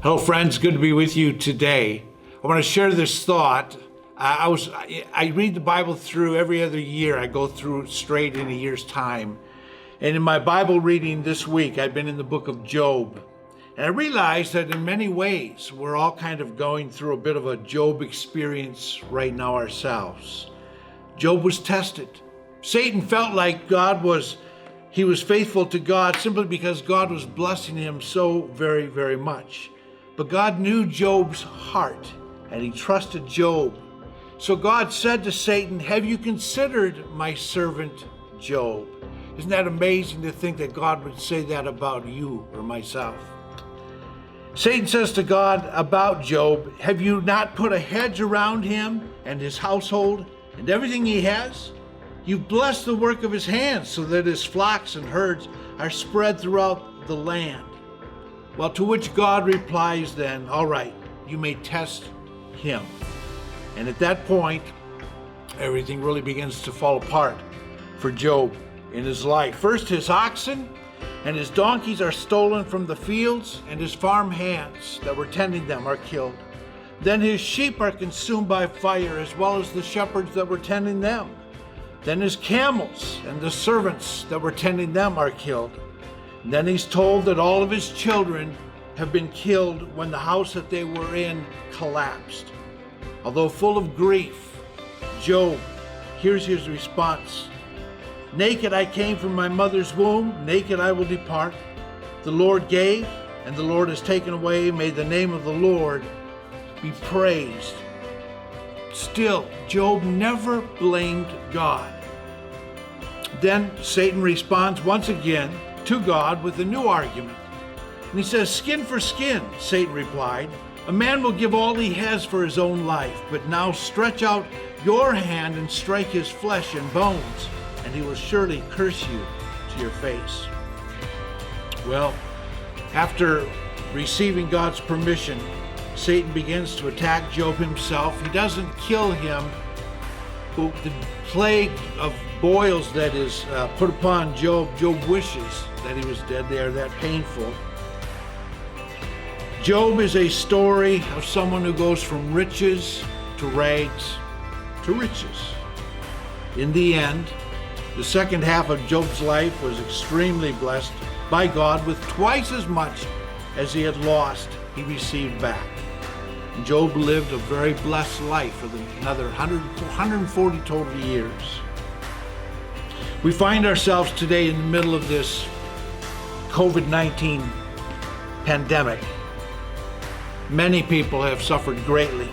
Hello, friends. Good to be with you today. I want to share this thought. I read the Bible through every other year. I go through it straight in a year's time. And in my Bible reading this week, I've been in the book of Job. And I realized that in many ways, we're all kind of going through a bit of a Job experience right now ourselves. Job was tested. Satan felt like he was faithful to God simply because God was blessing him so very, very much. But God knew Job's heart, and he trusted Job. So God said to Satan, "Have you considered my servant Job?" Isn't that amazing to think that God would say that about you or myself? Satan says to God about Job, "Have you not put a hedge around him and his household and everything he has? You've blessed the work of his hands so that his flocks and herds are spread throughout the land." Well, to which God replies then, "All right, you may test him." And at that point, everything really begins to fall apart for Job in his life. First, his oxen and his donkeys are stolen from the fields, and his farm hands that were tending them are killed. Then his sheep are consumed by fire, as well as the shepherds that were tending them. Then his camels and the servants that were tending them are killed. And then he's told that all of his children have been killed when the house that they were in collapsed. Although full of grief, Job, here's his response. "Naked I came from my mother's womb, naked I will depart. The Lord gave, and the Lord has taken away. May the name of the Lord be praised." Still, Job never blamed God. Then Satan responds once again to God with a new argument. And he says, "Skin for skin," Satan replied. "A man will give all he has for his own life, but now stretch out your hand and strike his flesh and bones, and he will surely curse you to your face." Well, after receiving God's permission, Satan begins to attack Job himself. He doesn't kill him. The plague of boils that is put upon Job, Job wishes that he was dead. They are that painful. Job is a story of someone who goes from riches to rags to riches. In the end, the second half of Job's life was extremely blessed by God with twice as much as he had lost, he received back. Job lived a very blessed life for another 140 total years. We find ourselves today in the middle of this COVID-19 pandemic. Many people have suffered greatly.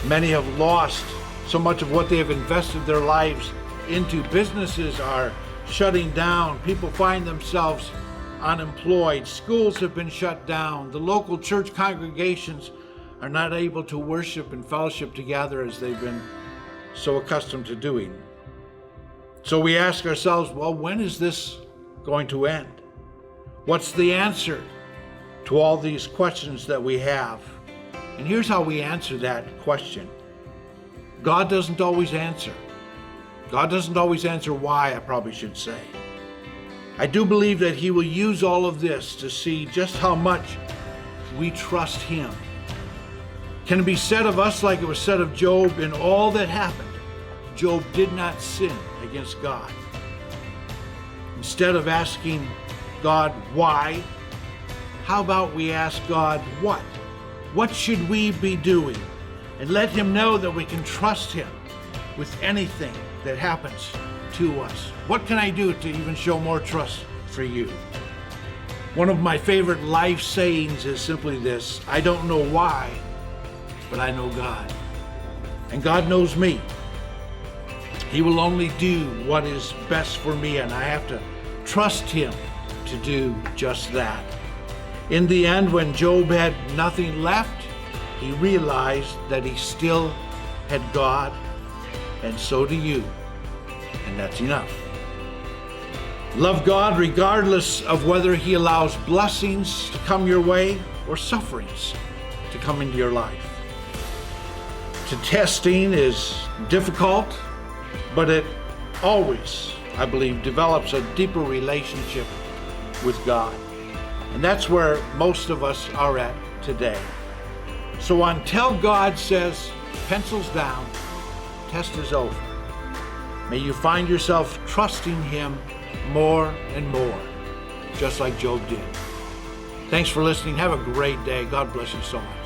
Many have lost so much of what they have invested their lives into. Businesses are shutting down. People find themselves unemployed. Schools have been shut down. The local church congregations are not able to worship and fellowship together as they've been so accustomed to doing. So we ask ourselves, well, when is this going to end? What's the answer to all these questions that we have? And here's how we answer that question. God doesn't always answer. God doesn't always answer why, I probably should say. I do believe that he will use all of this to see just how much we trust him. Can it be said of us like it was said of Job? In all that happened, Job did not sin against God. Instead of asking God why, how about we ask God what? What should we be doing? And let him know that we can trust him with anything that happens to us. What can I do to even show more trust for you? One of my favorite life sayings is simply this: I don't know why, but I know God. And God knows me. He will only do what is best for me, and I have to trust him to do just that. In the end, when Job had nothing left, he realized that he still had God, and so do you. And that's enough. Love God regardless of whether he allows blessings to come your way or sufferings to come into your life. Testing is difficult, but it always, I believe, develops a deeper relationship with God. And that's where most of us are at today. So until God says, pencils down, test is over, may you find yourself trusting him more and more, just like Job did. Thanks for listening. Have a great day. God bless you so much.